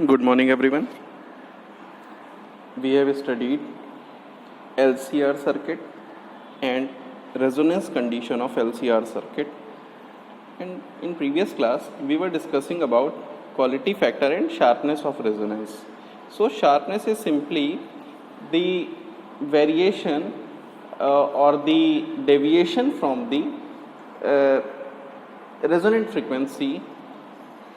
Good morning, everyone. We have studied LCR circuit and resonance condition of LCR circuit. And in previous class, we were discussing about quality factor and sharpness of resonance. So sharpness is simply the variation or the deviation from the resonant frequency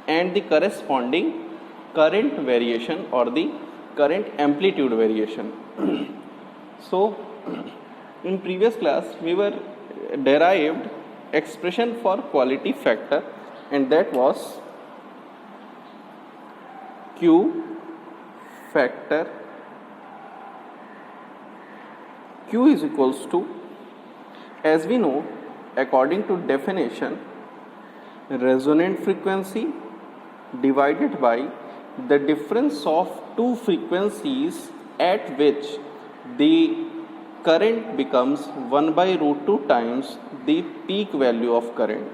and the corresponding current variation or the current amplitude variation. So in previous class we were derived expression for quality factor, and that was Q factor. Q is equals to, as we know, according to definition, resonant frequency divided by the difference of two frequencies at which the current becomes 1 by root 2 times the peak value of current.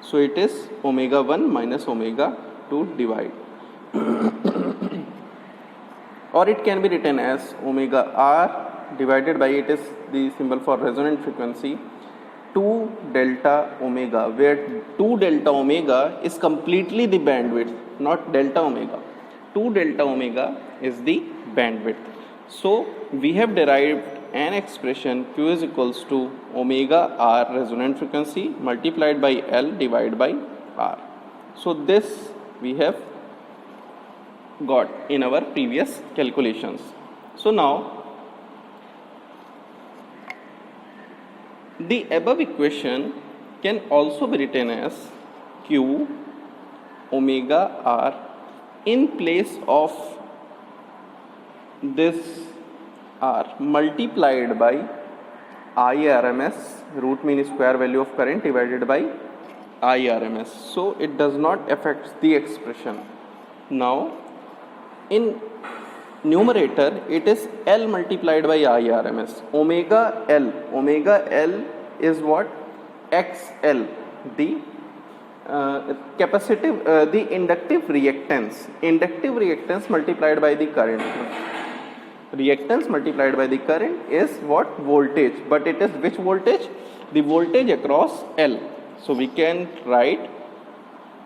So it is omega 1 minus omega 2 divide. Or it can be written as omega r divided by, it is the symbol for resonant frequency, 2 delta omega, where 2 delta omega is completely the bandwidth, not delta omega. 2 delta omega is the bandwidth. So we have derived an expression Q is equals to omega r resonant frequency multiplied by L divided by R. So this we have got in our previous calculations. So now the above equation can also be written as Q omega r in place of this r multiplied by IRMS, root mean square value of current, divided by IRMS. So it does not affect the expression. Now in numerator it is L multiplied by IRMS. Omega L is what? XL, the capacitive, the inductive reactance multiplied by the current. Reactance multiplied by the current is what? Voltage. But it is which voltage? The voltage across L. So we can write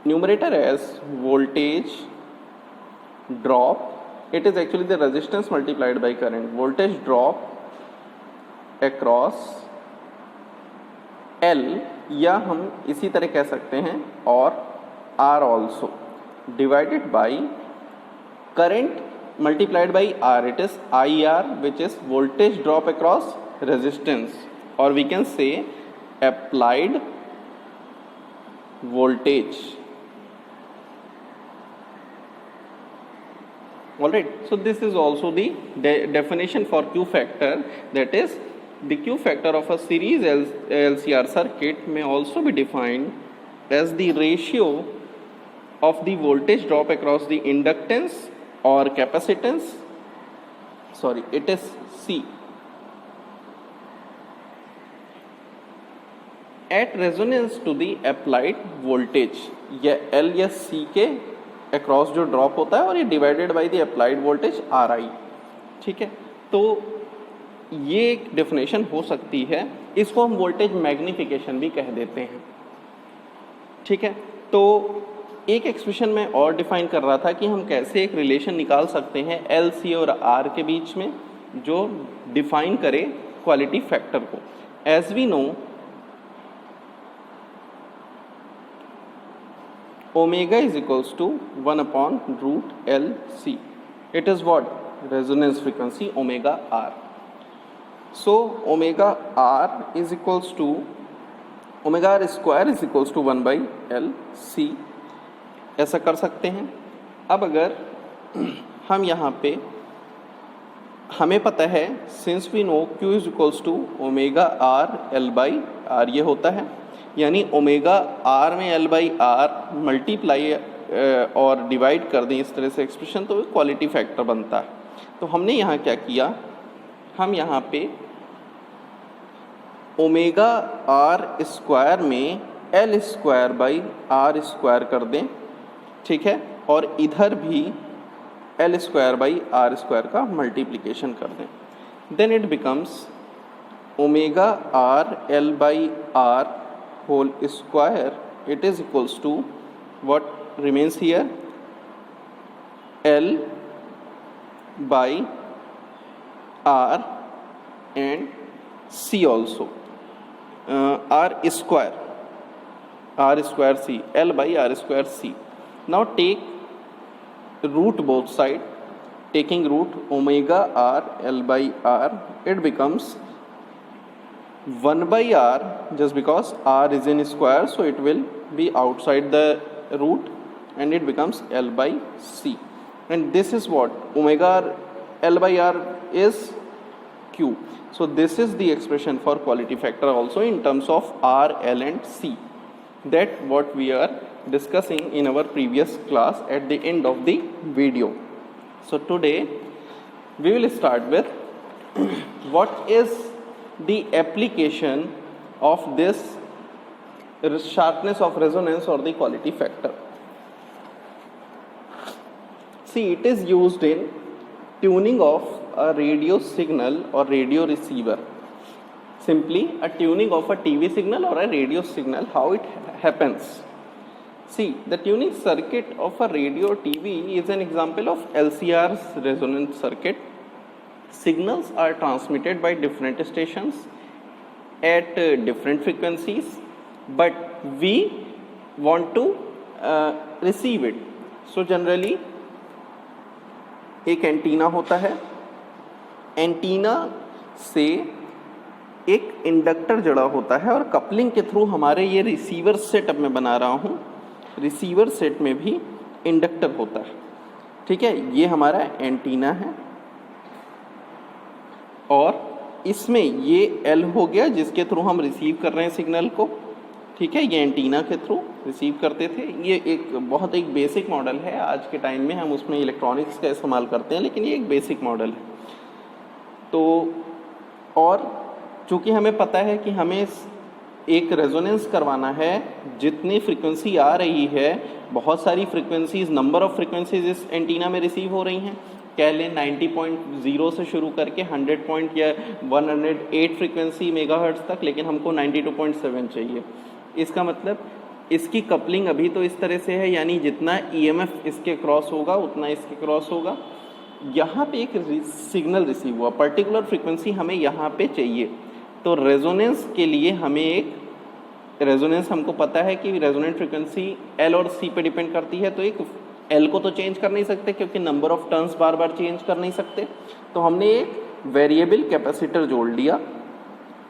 numerator as voltage drop. It is actually the resistance multiplied by current. Voltage drop across L, या हम इसी तरह कह सकते हैं और R also, divided by current multiplied by R. It is IR, which is voltage drop across resistance, or we can say applied voltage. Alright, so this is also the definition for Q factor, that is the Q factor of a series LCR circuit may also be defined as the ratio of the voltage drop across the inductance or capacitance, it is C, at resonance to the applied voltage. यह L या C के across जो drop होता है और ये divided by the applied voltage RI. ठीक है, तो ये एक डेफिनेशन हो सकती है. इसको हम वोल्टेज मैग्निफिकेशन भी कह देते हैं. ठीक है, तो एक एक्सप्रेशन में और डिफाइन कर रहा था कि हम कैसे एक रिलेशन निकाल सकते हैं L, C और R के बीच में, जो डिफाइन करे क्वालिटी फैक्टर को. As we know, omega is equals to 1 upon root LC. It is what? Resonance frequency omega r. So omega r is equals to, omega r square is equals to 1 by LC. ऐसा कर सकते हैं. अब अगर हम यहाँ पे, हमें पता है, since we know Q is equals to omega r L by r, ये होता है, यानी ओमेगा आर में एल बाई आर मल्टीप्लाई और डिवाइड कर दें इस तरह से एक्सप्रेशन, तो क्वालिटी फैक्टर बनता है. तो हमने यहाँ क्या किया, हम यहाँ पे ओमेगा आर स्क्वायर में l square by r square कर दें. ठीक है, और इधर भी l square by r square का मल्टीप्लिकेशन कर दें, then it becomes omega r l by r whole square, it is equals to what remains here, L by R and C also, R square C, L by R square C. Now take root both side, taking root omega R L by R, it becomes 1 by R, just because R is in square, so it will be outside the root and it becomes L by C. And this is what omega L by R is Q. So this is the expression for quality factor also in terms of R, L and C. That what we are discussing in our previous class at the end of the video. So today we will start with what is the application of this sharpness of resonance or the quality factor. See, it is used in tuning of a radio signal or radio receiver. Simply a tuning of a TV signal or a radio signal, how it happens. See, the tuning circuit of a radio TV is an example of LCR's resonance circuit. Signals are transmitted by different stations at different frequencies, but we want to receive it. So generally एक antenna होता है, antenna से एक inductor जुड़ा होता है और coupling के थ्रू हमारे ये रिसीवर सेट अब मैं बना रहा हूँ, रिसीवर सेट में भी इंडक्टर होता है, ठीक है। ये हमारा एंटीना है और इसमें ये एल हो गया जिसके थ्रू हम रिसीव कर रहे हैं सिग्नल को, ठीक है। ये एंटीना के थ्रू रिसीव करते थे। ये एक बहुत एक बेसिक मॉडल है, आज के टाइम में हम उसमें इलेक्ट्रॉनिक्स का इस्तेमाल करते हैं, लेकिन ये एक बेसिक मॉडल है। तो और चूँकि हमें पता है कि हमें एक रेजोनेंस करवाना है, जितनी फ्रीक्वेंसी आ रही है, बहुत सारी फ्रीक्वेंसीज, नंबर ऑफ फ्रीक्वेंसीज इस एंटीना में रिसीव हो रही हैं, कह लें 90.0 से शुरू करके 100 पॉइंट या 108 फ्रीक्वेंसी मेगाहर्ट्ज़ तक, लेकिन हमको 92.7 चाहिए। इसका मतलब इसकी कपलिंग अभी तो इस तरह से है, यानी जितना ईएमएफ इसके क्रॉस होगा उतना इसके क्रॉस होगा। यहाँ पे एक सिग्नल रिसीव हुआ, पर्टिकुलर फ्रीक्वेंसी हमें यहाँ पे चाहिए, तो रेजोनेंस के लिए हमें एक रेजोनेंस, हमको पता है कि रेजोनेंट फ्रीक्वेंसी एल और सी पे डिपेंड करती है, तो एक एल को तो चेंज कर नहीं सकते क्योंकि number of turns bar bar change कर नहीं सकते, तो हमने एक वेरिएबल कैपेसिटर जोड़ लिया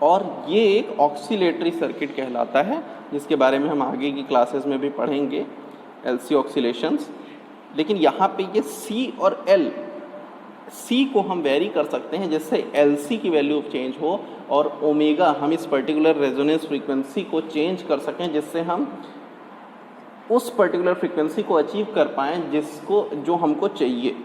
और ये एक ऑक्सीलेटरी सर्किट कहलाता है, जिसके बारे में हम आगे की क्लासेस में भी पढ़ेंगे, एलसी ऑक्सीलेशंस। लेकिन यहाँ पे ये सी और एल, सी को हम वेरी कर सकते हैं जिससे एलसी की वैल्यू चेंज हो, और ओमेगा हम इस पर्टिकुलर रेजोनेंस फ्रीक्वेंसी को चेंज कर सकें जिससे हम उस पर्टिकुलर फ्रीक्वेंसी को अचीव कर पाएँ जिसको जो हमको चाहिए।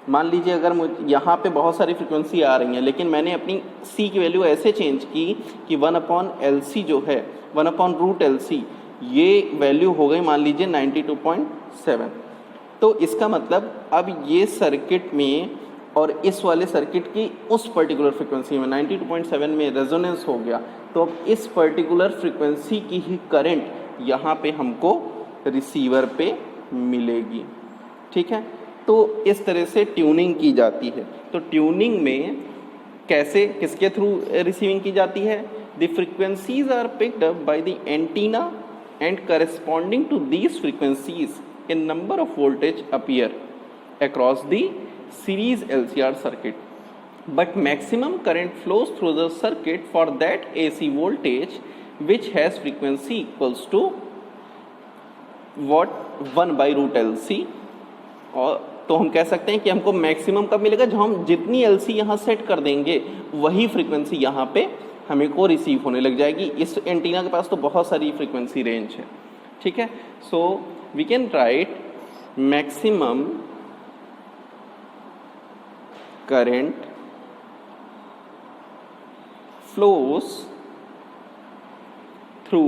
मान लीजिए अगर यहाँ पे बहुत सारी फ्रीक्वेंसी आ रही हैं, लेकिन मैंने अपनी सी की वैल्यू ऐसे चेंज की कि 1/LC जो है, 1/√LC, ये वैल्यू हो गई मान लीजिए 92.7। तो इसका मतलब अब ये सर्किट में और इस वाले सर्किट की उस पर्टिकुलर फ्रीक्वेंसी में 92.7 में रेजोनेंस हो गया, तो अब इस पर्टिकुलर फ्रीक्वेंसी की ही करंट यहाँ पे हमको रिसीवर पे मिलेगी, ठीक है। तो इस तरह से ट्यूनिंग की जाती है। तो ट्यूनिंग में कैसे, किसके थ्रू रिसीविंग की जाती है? The frequencies are picked up by the antenna and corresponding to these frequencies a number of voltage appear across the series LCR circuit, but maximum current flows through the circuit for that AC voltage which has frequency equals to what 1/√LC। और तो हम कह सकते हैं कि हमको maximum कब मिलेगा, जब हम जितनी LC यहाँ सेट कर देंगे वही फ्रीक्वेंसी यहाँ पे हमें को रिसीव होने लग जाएगी। इस एंटीना के पास तो बहुत सारी फ्रीक्वेंसी रेंज है, ठीक है। So we can write maximum current flows through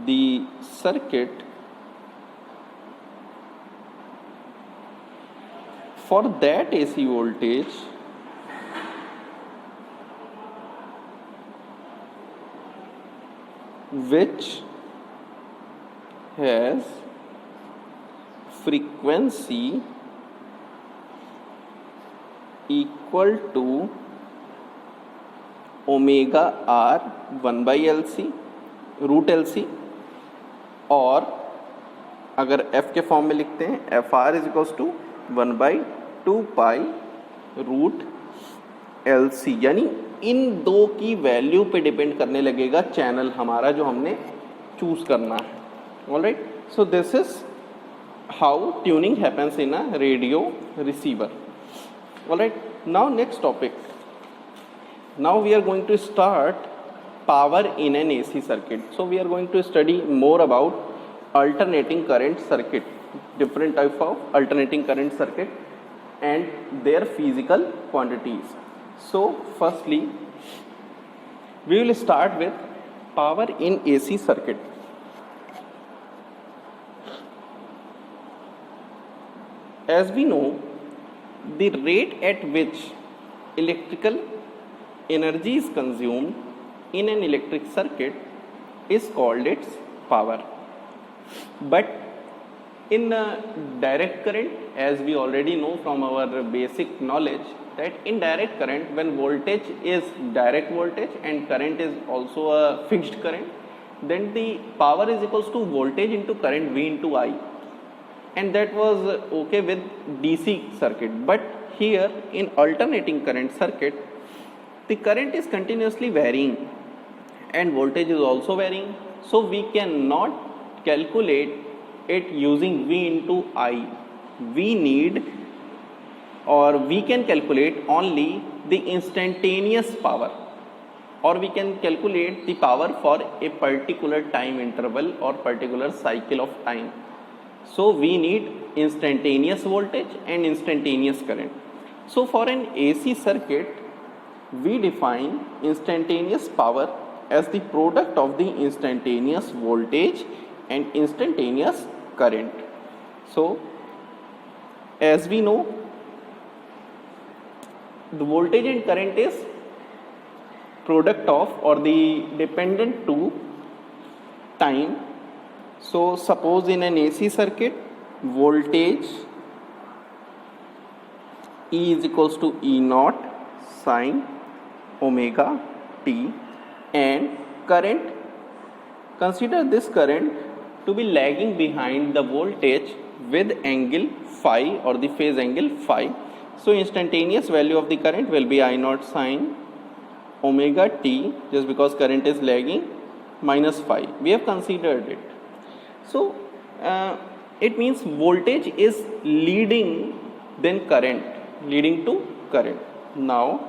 the circuit For that AC voltage, which has frequency equal to omega R 1/LC root LC, और अगर F के फॉर्म में लिखते हैं F R is equals to 1/2 root LC, यानी इन दो की value पे डिपेंड करने लगेगा चैनल हमारा जो हमने चूज करना है। Alright, so this is how tuning happens in a radio receiver. Alright, now next topic. Now we are going to start power in an AC circuit. So we are going to study more about alternating current circuit, different type of alternating current circuit and their physical quantities. So firstly, we will start with power in AC circuit. As we know, the rate at which electrical energy is consumed in an electric circuit is called its power. But in direct current, as we already know from our basic knowledge, that in direct current, when voltage is direct voltage and current is also a fixed current, then the power is equals to voltage into current V into I, and that was okay with DC circuit. But here in alternating current circuit, the current is continuously varying and voltage is also varying, so we cannot calculate it using V into I. We need, or we can calculate only the instantaneous power, or we can calculate the power for a particular time interval or particular cycle of time. So we need instantaneous voltage and instantaneous current. So for an AC circuit, we define instantaneous power as the product of the instantaneous voltage and instantaneous current. So as we know, the voltage and current is product of or the dependent to time. So suppose in an AC circuit, voltage E is equals to E naught sin omega t, and current, consider this current to be lagging behind the voltage with angle phi or the phase angle phi. So instantaneous value of the current will be I naught sin omega t, just because current is lagging, minus phi. We have considered it. So it means voltage is leading then current, leading to current. Now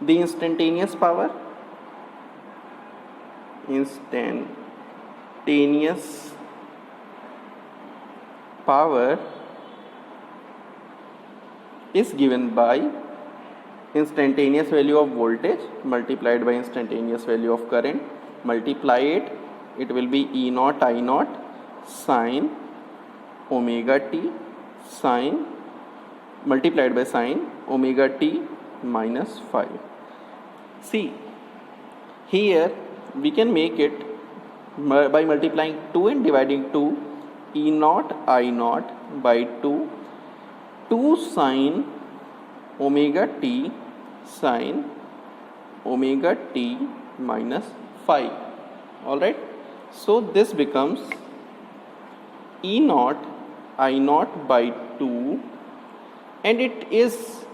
the instantaneous power is given by instantaneous value of voltage multiplied by instantaneous value of current. Multiply it, it will be E naught I naught sin omega t sin multiplied by sin omega t minus phi. See, here we can make it by multiplying 2 and dividing 2, E naught I naught by 2 sin omega t sin omega t minus phi. Alright, so this becomes E naught I naught by 2, and it is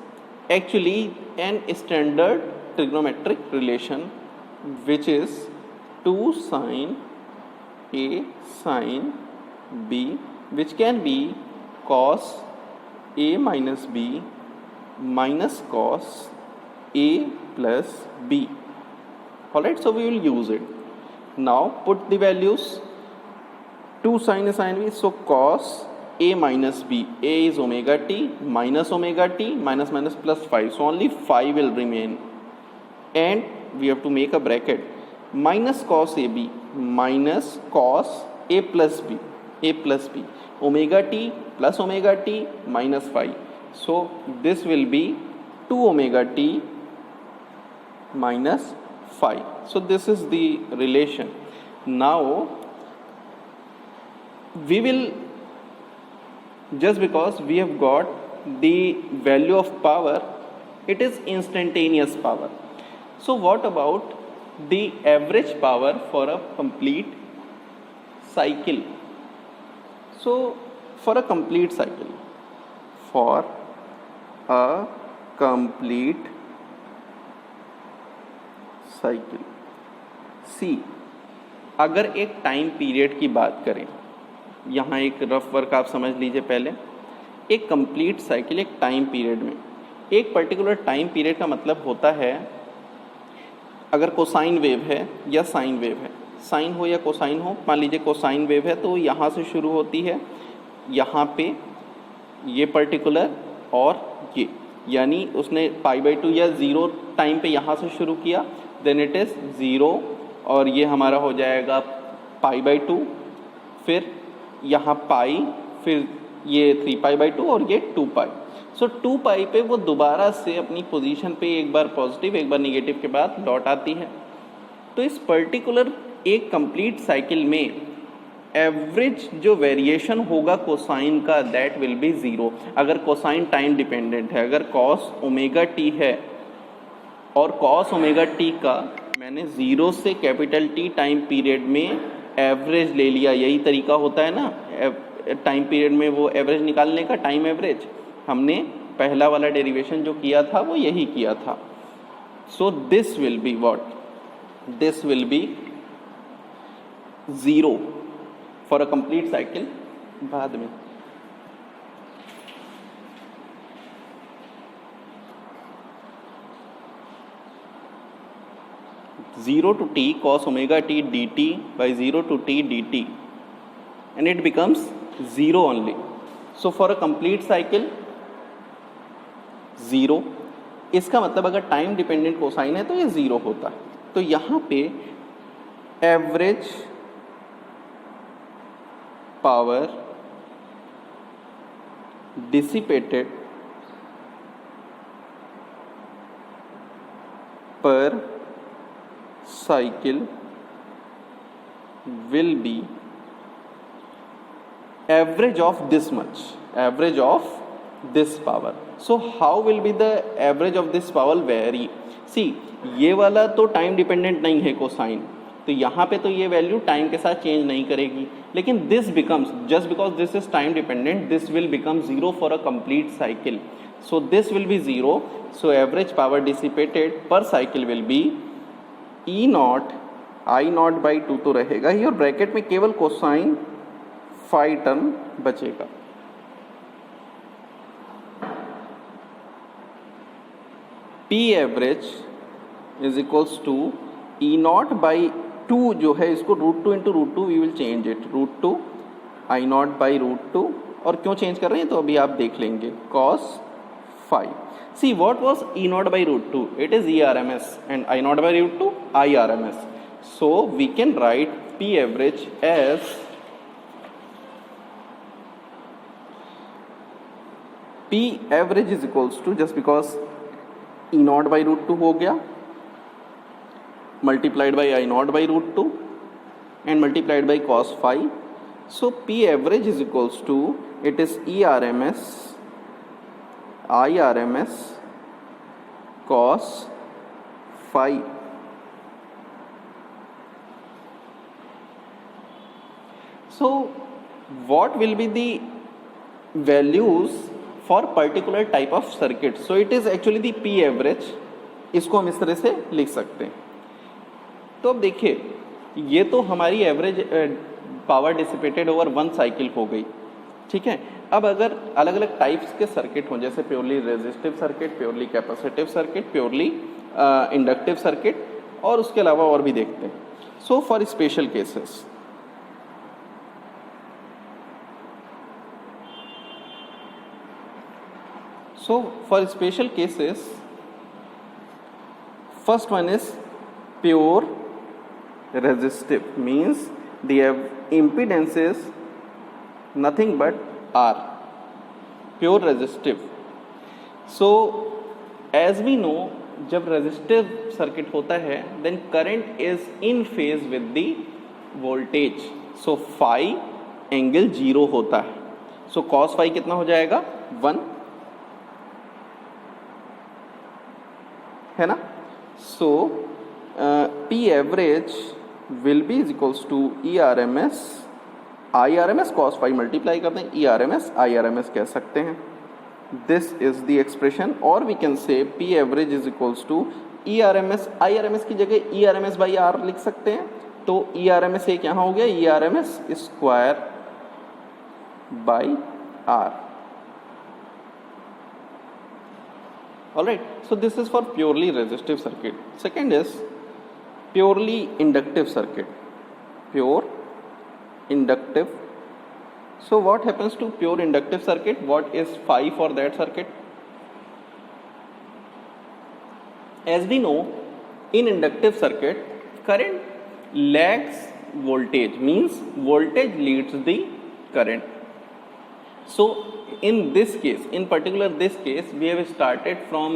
actually an standard trigonometric relation, which is 2 sin A sin B, which can be cos A minus B minus cos A plus B. Alright, so we will use it. Now put the values. 2 sin A sin B, so cos A minus B, A is omega t, minus minus plus phi, so only phi will remain, and we have to make a bracket, minus cos AB minus cos A plus B, omega t plus omega t minus phi. So this will be 2 omega t minus phi. So this is the relation. Now we will, just because we have got the value of power, it is instantaneous power. So what about the average power for a complete cycle? So for a complete cycle, सी, अगर एक time period की बात करें, यहाँ एक rough work आप समझ लीजिए पहले। एक कंप्लीट साइकिल एक टाइम पीरियड में, एक पर्टिकुलर टाइम पीरियड का मतलब होता है, अगर कोसाइन वेव है या साइन वेव है, साइन हो या कोसाइन हो, मान लीजिए कोसाइन वेव है तो यहाँ से शुरू होती है, यहाँ पे ये पर्टिकुलर और ये, यानी उसने π/2 या 0 टाइम पे यहाँ से शुरू किया, देन इट इज़ 0 और ये हमारा हो जाएगा π/2, फिर यहाँ पाई, फिर ये 3π/2 और ये 2π। सो 2π पे वो दोबारा से अपनी पोजीशन पे एक बार पॉजिटिव एक बार निगेटिव के बाद लौट आती है। तो इस पर्टिकुलर एक कंप्लीट साइकिल में एवरेज जो वेरिएशन होगा कोसाइन का, दैट विल बी 0। अगर कोसाइन टाइम डिपेंडेंट है, अगर कॉस ओमेगा टी है और कॉस ओमेगा टी का मैंने 0 से कैपिटल टी टाइम पीरियड में एवरेज ले लिया, यही तरीका होता है ना टाइम पीरियड में वो एवरेज निकालने का, टाइम एवरेज। हमने पहला वाला डेरिवेशन जो किया था वो यही किया था। सो this will be what, this will be 0 for a complete cycle. बाद में zero to t cos omega t dt by 0 to t dt, and it becomes 0 only. So for a complete cycle 0, इसका मतलब अगर time dependent cosine है तो ये 0 होता है। तो यहाँ पे एवरेज पावर डिसिपेटेड पर cycle will be average of this much, average of this power. So how will be the average of this power vary? See, ये वाला तो टाइम डिपेंडेंट नहीं है कोसाइन, तो यहाँ पे तो ये वैल्यू टाइम के साथ चेंज नहीं करेगी, लेकिन this becomes, just because this is time dependent, this will become 0 for a complete cycle. So this will be 0. So average power dissipated per cycle will be E not I not by 2 तो रहेगा ही, और bracket में केवल cosine phi term बचेगा. P average is equals to E not by 2 जो है, इसको √2 into √2 we will change it, √2 I not by √2. और क्यों चेंज कर रहे हैं तो अभी आप देख लेंगे. Cos 5. See what was E naught by √2? It is ERMS, and I naught by √2 IRMS. So we can write P average as P average is equals to, just because E naught by √2 हो गया, multiplied by I naught by √2 and multiplied by cos 5. So P average is equals to, it is ERMS IRMS cos 5. So what will be the values for particular type of circuit? So it is actually the P average. इसको हम इस तरह से लिख सकते हैं. तो अब देखिए, ये तो हमारी average power dissipated over 1 cycle हो गई, ठीक है. अब अगर अलग अलग टाइप्स के सर्किट हों, जैसे purely resistive circuit, purely capacitive circuit, purely inductive circuit, और उसके अलावा और भी देखते हैं. So for special cases, first one is pure resistive, means the impedance is nothing but R, pure resistive. So as we know, जब resistive circuit होता है then current is in phase with the voltage, so phi angle 0 होता है। So cos phi कितना हो जाएगा 1, है ना। So P average will be is equals to E R M S, I R M S cos phi multiply कर दें, E R M S I R M S कह सकते हैं। दिस इज द एक्सप्रेशन, और we can say P average is equals to E R M S, I R M S की जगह E R M S by R लिख सकते हैं। तो ई आर एम एस एक यहाँ हो गया E R M S square by R. Alright, so this is for purely resistive circuit. Second is purely inductive circuit. Pure inductive. So what happens to pure inductive circuit? What is phi for that circuit? As we know, in inductive circuit, current lags voltage, means voltage leads the current. So in this case, in particular this case, we have started from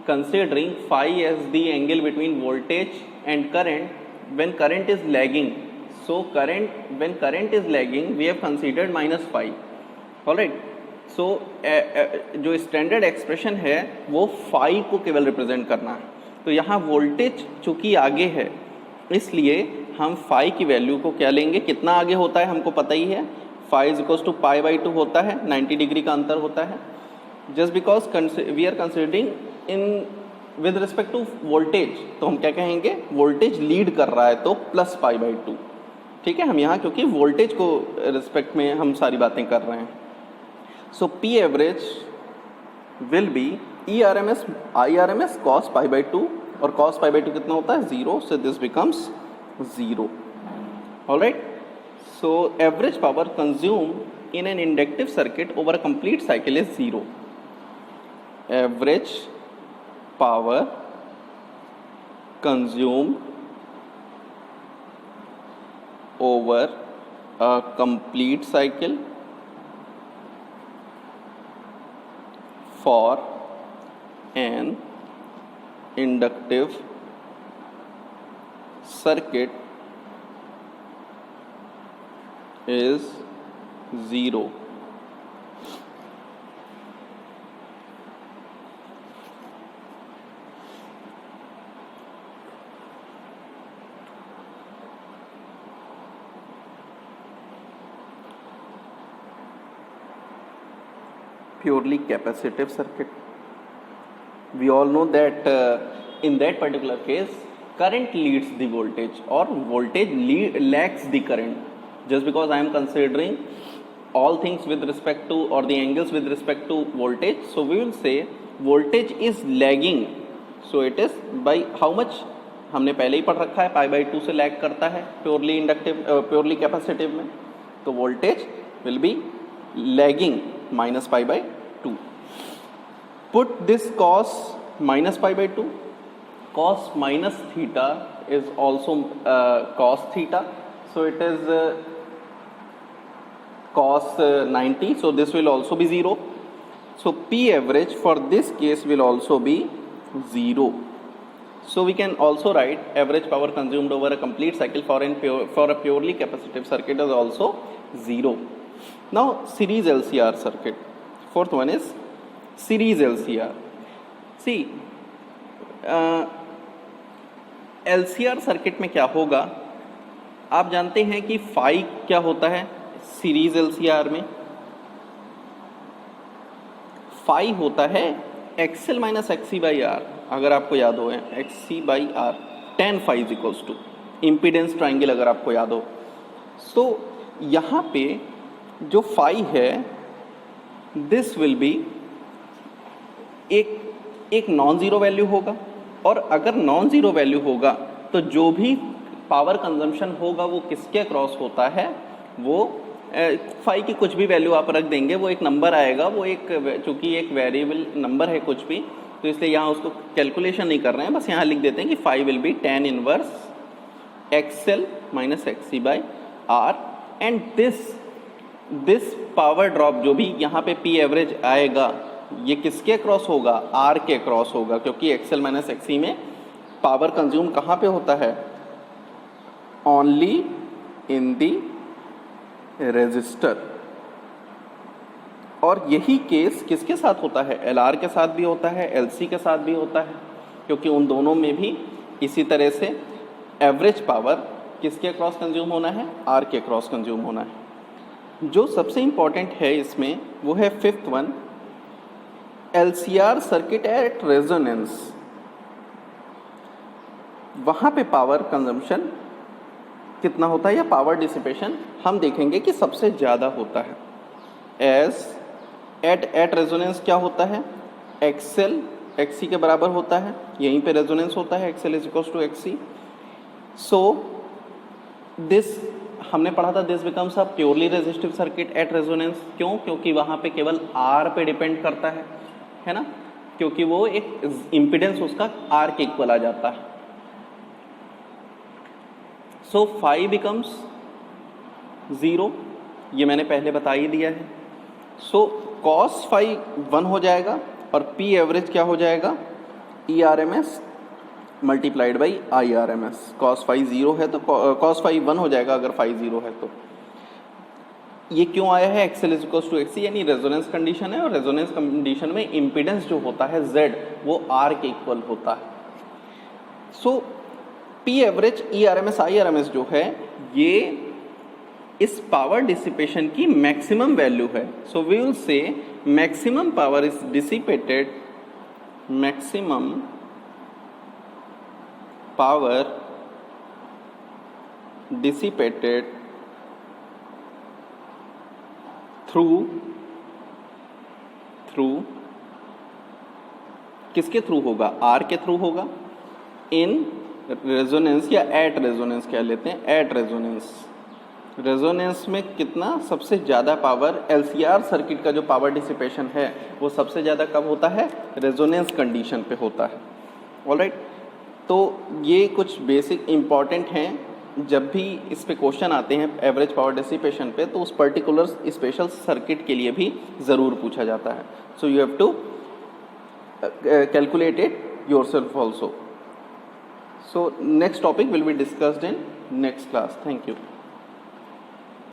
considering phi as the angle between voltage and current when current is lagging. So when current is lagging, we have considered minus phi. Alright, so जो standard expression है वो phi को केवल represent करना है। तो यहाँ voltage चूंकि आगे है इसलिए हम phi की वैल्यू को क्या लेंगे, कितना आगे होता है हमको पता ही है, phi is equals to pi by 2 होता है, 90 डिग्री का अंतर होता है। Just because we are considering in with respect to voltage, तो हम क्या कहेंगे, वोल्टेज लीड कर रहा है तो प्लस पाई बाई 2, ठीक है। हम यहाँ क्योंकि वोल्टेज को रिस्पेक्ट में हम सारी बातें कर रहे हैं। So P average will be E R M S I R M S cos pi by 2, और कॉस पाई बाई 2 कितना होता है 0, so this becomes 0। Alright, so average power consumed in an inductive circuit over a complete cycle is 0. Average power consumed over a complete cycle for an inductive circuit is 0. Purely capacitive circuit. We all know that in that particular case current leads the voltage or voltage lags the current. Just because I am considering all things with respect to or the angles with respect to voltage, so we will say voltage is lagging, so it is by how much, हमने पहले ही पढ़ रखा है पाई by 2 से lag करता है purely inductive purely capacitive में, तो voltage will be lagging minus pi by 2। Put this cos minus pi by 2, cos minus theta is also cos theta, so it is cos 90, so this will also be 0. So P average for this case will also be 0. So we can also write average power consumed over a complete cycle for a purely capacitive circuit is also 0. Now series LCR circuit, fourth one is series LCR. See LCR circuit में क्या होगा, आप जानते हैं कि phi क्या होता है सीरीज LCR में, फाई होता है XL minus XC by R, अगर आपको याद हो XC by R, tan phi is equals to impedance triangle, अगर आपको याद हो। सो यहाँ पे जो फाई है दिस विल बी एक नॉन ज़ीरो वैल्यू होगा, और अगर नॉन ज़ीरो वैल्यू होगा तो जो भी पावर कंजम्पशन होगा वो किसके क्रॉस होता है, वो फाई की कुछ भी वैल्यू आप रख देंगे, वो एक नंबर आएगा, वो एक चूँकि एक वेरिएबल नंबर है कुछ भी, तो इसलिए यहाँ उसको कैलकुलेशन नहीं कर रहे हैं, बस यहाँ लिख देते हैं कि phi will be tan inverse XL minus XC by R, and this power drop जो भी यहाँ पे पी एवरेज आएगा ये किसके क्रॉस होगा? आर के क्रॉस होगा, क्योंकि एक्सएल माइनस एक्सी में पावर कंज्यूम कहाँ पे होता है? Only in the resistor. और यही केस किसके साथ होता है? एलआर के साथ भी होता है, एलसी के साथ भी होता है, क्योंकि उन दोनों में भी इसी तरह से एवरेज पावर किसके क्रॉस कंज्यूम होना है? आर के क्रॉस कंज्यूम होना है। जो सबसे इंपॉर्टेंट है इसमें वो है fifth one, LCR circuit at resonance. वहाँ पे पावर कंजम्पशन कितना होता है या पावर डिसिपेशन हम देखेंगे कि सबसे ज़्यादा होता है। एज एट रेजोनेंस क्या होता है? एक्सएल एक्सी के बराबर होता है, यहीं पे रेजोनेंस होता है, XL is equals to XC. So this हमने पढ़ा था, this becomes a purely resistive circuit at resonance. क्यों? क्योंकि वहाँ पे केवल आर पे डिपेंड करता है ना, क्योंकि वो एक इम्पिडेंस उसका आर के इक्वल आ जाता है। सो फाई बिकम्स 0, ये मैंने पहले बता ही दिया है। सो कॉस फाई 1 हो जाएगा और पी एवरेज क्या हो जाएगा? E R M S multiplied by I R M S. Cos phi 0 है तो कॉस फाई 1 हो जाएगा अगर फाई 0 है तो। ये क्यों आया है? XL is equals to XC, यानी रेजोनेंस कंडीशन है, और रेजोनेंस कंडीशन में इम्पिडेंस जो होता है जेड वो आर के इक्वल होता है। So P average E R M S I R M S जो है ये इस पावर डिसिपेशन की मैक्सिमम वैल्यू है। So we will say maximum power is dissipated, maximum power dissipated through किसके थ्रू होगा? आर के थ्रू होगा। इन रेजोनेंस या एट रेजोनेंस कह लेते हैं, एट रेजोनेंस। रेजोनेंस में कितना सबसे ज़्यादा पावर, एलसीआर सर्किट का जो पावर डिसिपेशन है वो सबसे ज़्यादा कब होता है? रेजोनेंस कंडीशन पे होता है। ऑलराइट, तो ये कुछ बेसिक इम्पॉर्टेंट हैं। जब भी इस पे क्वेश्चन आते हैं एवरेज पावर डिसिपेशन पे, तो उस पर्टिकुलर स्पेशल सर्किट के लिए भी ज़रूर पूछा जाता है। So you have to calculate it yourself also. So next topic will be discussed in next class. Thank you.